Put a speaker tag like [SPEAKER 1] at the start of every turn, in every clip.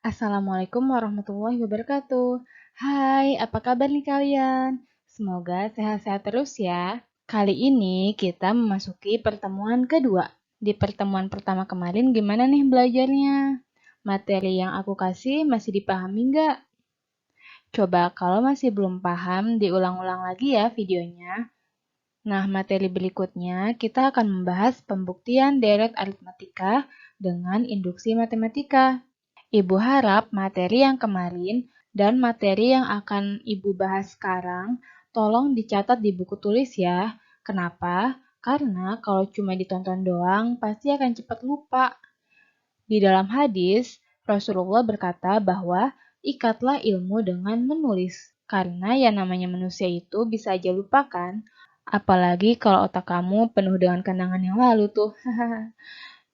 [SPEAKER 1] Assalamualaikum warahmatullahi wabarakatuh. Hai, apa kabar nih kalian? Semoga sehat-sehat terus ya. Kali ini kita memasuki pertemuan kedua. Di pertemuan pertama kemarin gimana nih belajarnya? Materi yang aku kasih masih dipahami nggak? Coba kalau masih belum paham, diulang-ulang lagi ya videonya. Nah, materi berikutnya kita akan membahas pembuktian deret aritmatika dengan induksi matematika. Ibu harap materi yang kemarin dan materi yang akan Ibu bahas sekarang tolong dicatat di buku tulis ya. Kenapa? Karena kalau cuma ditonton doang pasti akan cepat lupa. Di dalam hadis, Rasulullah berkata bahwa ikatlah ilmu dengan menulis. Karena yang namanya manusia itu bisa aja lupakan. Apalagi kalau otak kamu penuh dengan kenangan yang lalu tuh.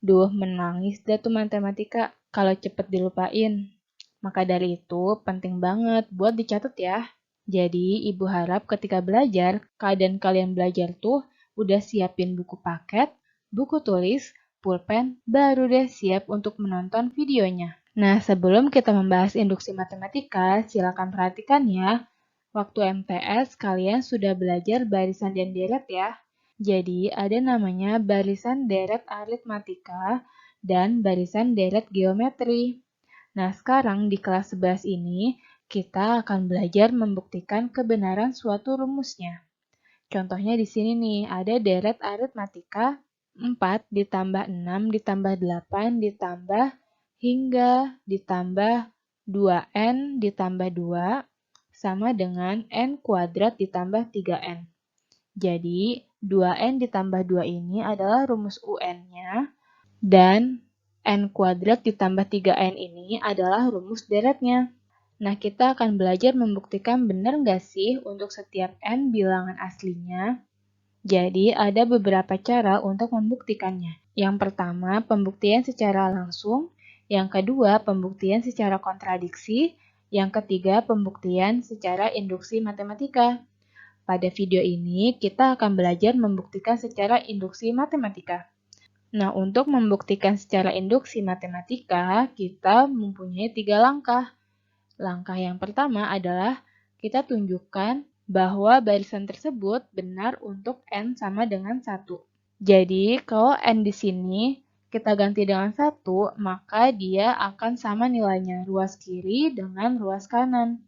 [SPEAKER 1] Duh, menangis dah tuh matematika kalau cepet dilupain. Maka dari itu, penting banget buat dicatat ya. Jadi, Ibu harap ketika belajar, keadaan kalian belajar tuh udah siapin buku paket, buku tulis, pulpen, baru deh siap untuk menonton videonya. Nah, sebelum kita membahas induksi matematika, silakan perhatikan ya. Waktu MTS, kalian sudah belajar barisan dan deret ya. Jadi, ada namanya barisan deret aritmatika dan barisan deret geometri. Nah, sekarang di kelas 11 ini, kita akan belajar membuktikan kebenaran suatu rumusnya. Contohnya di sini nih, ada deret aritmatika 4 ditambah 6 ditambah 8 ditambah hingga ditambah 2n ditambah 2 sama dengan n kuadrat ditambah 3n. Jadi, 2n ditambah 2 ini adalah rumus UN-nya, dan n kuadrat ditambah 3n ini adalah rumus deretnya. Nah, kita akan belajar membuktikan benar nggak sih untuk setiap n bilangan aslinya. Jadi, ada beberapa cara untuk membuktikannya. Yang pertama, pembuktian secara langsung. Yang kedua, pembuktian secara kontradiksi. Yang ketiga, pembuktian secara induksi matematika. Pada video ini, kita akan belajar membuktikan secara induksi matematika. Nah, untuk membuktikan secara induksi matematika, kita mempunyai 3 langkah. Langkah yang pertama adalah kita tunjukkan bahwa barisan tersebut benar untuk n sama dengan 1. Jadi, kalau n di sini kita ganti dengan 1, maka dia akan sama nilainya ruas kiri dengan ruas kanan.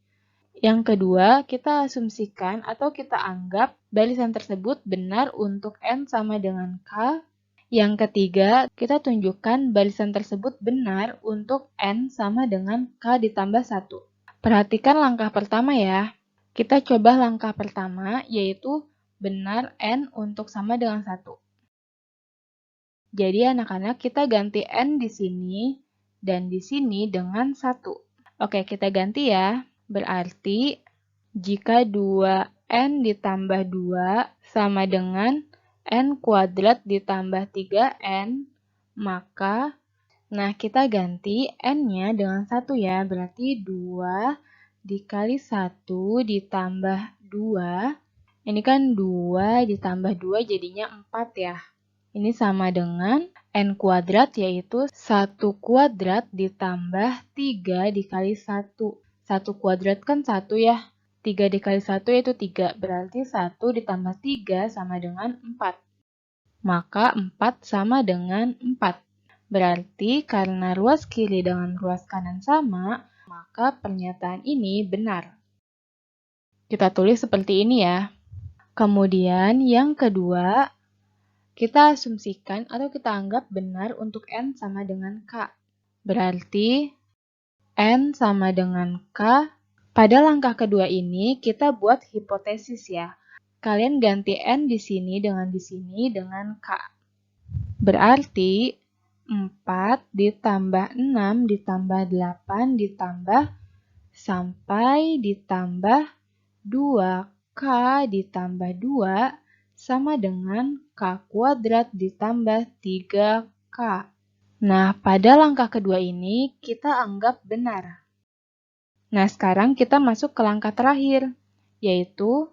[SPEAKER 1] Yang kedua, kita asumsikan atau kita anggap barisan tersebut benar untuk n sama dengan k. Yang ketiga, kita tunjukkan barisan tersebut benar untuk n sama dengan k ditambah 1. Perhatikan langkah pertama ya. Kita coba langkah pertama, yaitu benar n untuk sama dengan 1. Jadi anak-anak kita ganti n di sini dan di sini dengan 1. Oke, kita ganti ya. Berarti jika 2n ditambah 2 sama dengan n kuadrat ditambah 3n, maka kita ganti n-nya dengan 1 ya. Berarti 2 dikali 1 ditambah 2. Ini kan 2 ditambah 2 jadinya 4 ya. Ini sama dengan n kuadrat yaitu 1 kuadrat ditambah 3 dikali 1. 1 kuadrat kan 1 ya. 3 dikali 1 yaitu 3. Berarti 1 ditambah 3 sama dengan 4. Maka 4 sama dengan 4. Berarti karena ruas kiri dengan ruas kanan sama, maka pernyataan ini benar. Kita tulis seperti ini ya. Kemudian yang kedua, kita asumsikan atau kita anggap benar untuk n sama dengan k. Berarti n sama dengan k. Pada langkah kedua ini, kita buat hipotesis ya. Kalian ganti n di sini dengan k. Berarti 4 ditambah 6 ditambah 8 ditambah sampai ditambah 2k ditambah 2 sama dengan k kuadrat ditambah 3k. Nah, pada langkah kedua ini kita anggap benar. Nah, sekarang kita masuk ke langkah terakhir, yaitu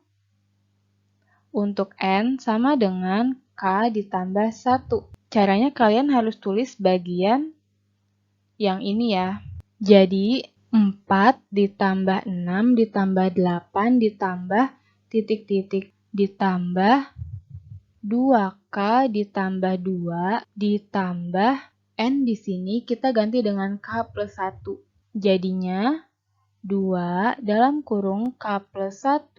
[SPEAKER 1] untuk n sama dengan k ditambah 1. Caranya kalian harus tulis bagian yang ini ya. Jadi 4 ditambah 6 ditambah 8 ditambah titik-titik ditambah 2K ditambah 2 ditambah N di sini kita ganti dengan K plus 1. Jadinya 2 dalam kurung K plus 1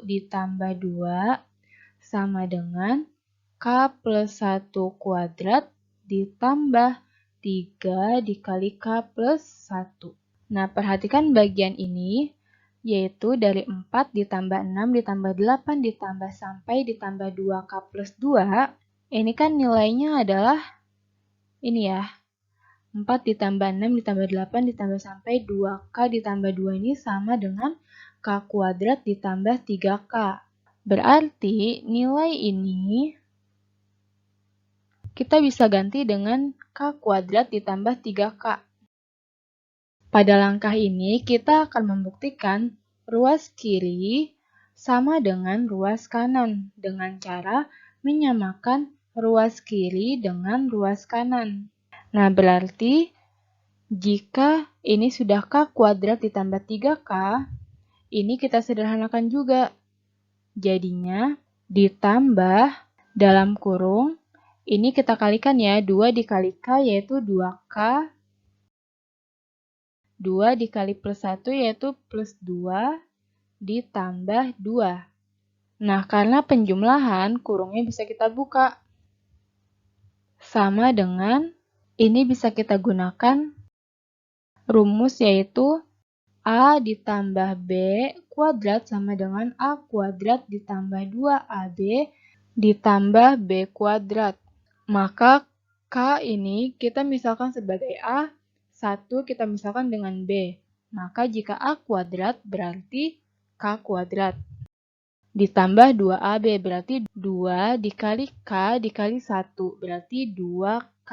[SPEAKER 1] ditambah 2 sama dengan K plus 1 kuadrat ditambah 3 dikali K plus 1. Nah, perhatikan bagian ini, yaitu dari 4 ditambah 6 ditambah 8 ditambah sampai ditambah 2K plus 2. Ini kan nilainya adalah ini ya, 4 ditambah 6 ditambah 8 ditambah sampai 2K ditambah 2 ini sama dengan K kuadrat ditambah 3K. Berarti nilai ini kita bisa ganti dengan K kuadrat ditambah 3K. Pada langkah ini kita akan membuktikan ruas kiri sama dengan ruas kanan dengan cara menyamakan ruas kiri dengan ruas kanan. Nah, berarti jika ini sudah K kuadrat ditambah 3K, ini kita sederhanakan juga. Jadinya ditambah dalam kurung, ini kita kalikan ya, 2 dikali K yaitu 2K, 2 dikali plus 1 yaitu plus 2 ditambah 2. Nah, karena penjumlahan, kurungnya bisa kita buka. Sama dengan, ini bisa kita gunakan rumus yaitu A ditambah B kuadrat sama dengan A kuadrat ditambah 2AB ditambah B kuadrat. Maka K ini kita misalkan sebagai A, 1 kita misalkan dengan B. Maka jika A kuadrat berarti K kuadrat. Ditambah 2AB berarti 2 dikali K dikali 1 berarti 2K.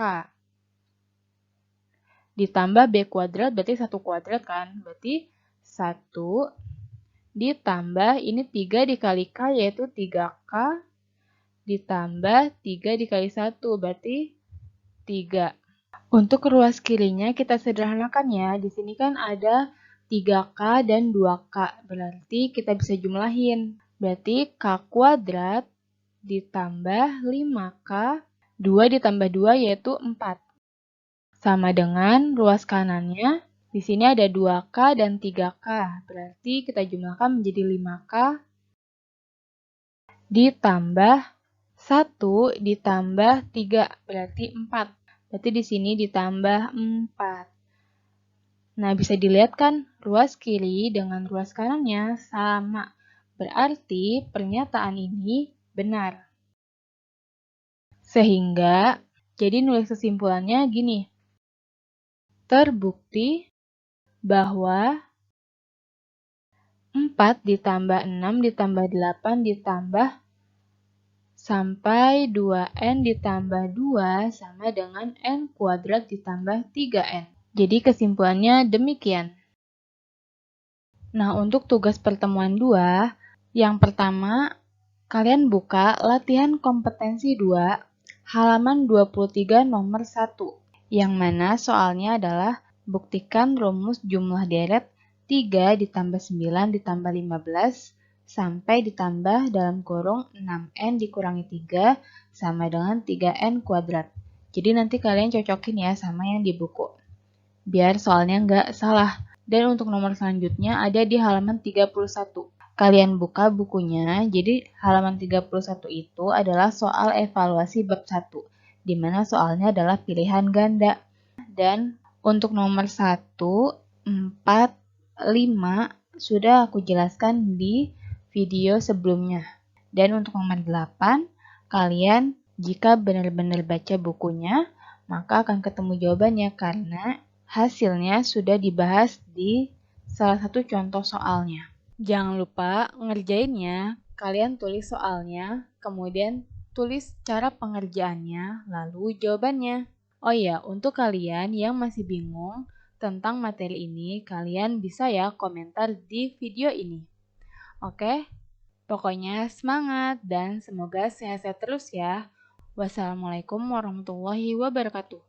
[SPEAKER 1] Ditambah B kuadrat berarti 1 kuadrat kan? Berarti 1 ditambah ini 3 dikali K yaitu 3K ditambah 3 dikali 1 berarti 3. Untuk ruas kirinya kita sederhanakan ya. Di sini kan ada 3K dan 2K. Berarti kita bisa jumlahin. Berarti K kuadrat ditambah 5K, 2 ditambah 2 yaitu 4. Sama dengan ruas kanannya, di sini ada 2K dan 3K. Berarti kita jumlahkan menjadi 5K ditambah 1 ditambah 3, berarti 4. Berarti di sini ditambah 4. Nah, bisa dilihat kan ruas kiri dengan ruas kanannya sama. Berarti pernyataan ini benar. Sehingga, jadi nulis kesimpulannya gini. Terbukti bahwa 4 ditambah 6 ditambah 8 ditambah sampai 2N ditambah 2 sama dengan N kuadrat ditambah 3N. Jadi kesimpulannya demikian. Nah, untuk tugas pertemuan 2, yang pertama, kalian buka latihan kompetensi 2, halaman 23 nomor 1. Yang mana soalnya adalah buktikan rumus jumlah deret 3 ditambah 9 ditambah 15 sampai ditambah dalam kurung 6N dikurangi 3 sama dengan 3N kuadrat. Jadi nanti kalian cocokin ya sama yang di buku. Biar soalnya nggak salah. Dan untuk nomor selanjutnya ada di halaman 31. Kalian buka bukunya, jadi halaman 31 itu adalah soal evaluasi bab 1. Di mana soalnya adalah pilihan ganda. Dan untuk nomor 1, 4, 5 sudah aku jelaskan di video sebelumnya. Dan untuk nomor 8, kalian jika benar-benar baca bukunya, maka akan ketemu jawabannya karena hasilnya sudah dibahas di salah satu contoh soalnya. Jangan lupa ngerjainnya, kalian tulis soalnya, kemudian tulis cara pengerjaannya, lalu jawabannya. Oh iya, untuk kalian yang masih bingung tentang materi ini, kalian bisa ya komentar di video ini. Oke? Pokoknya semangat dan semoga sehat-sehat terus ya. Wassalamualaikum warahmatullahi wabarakatuh.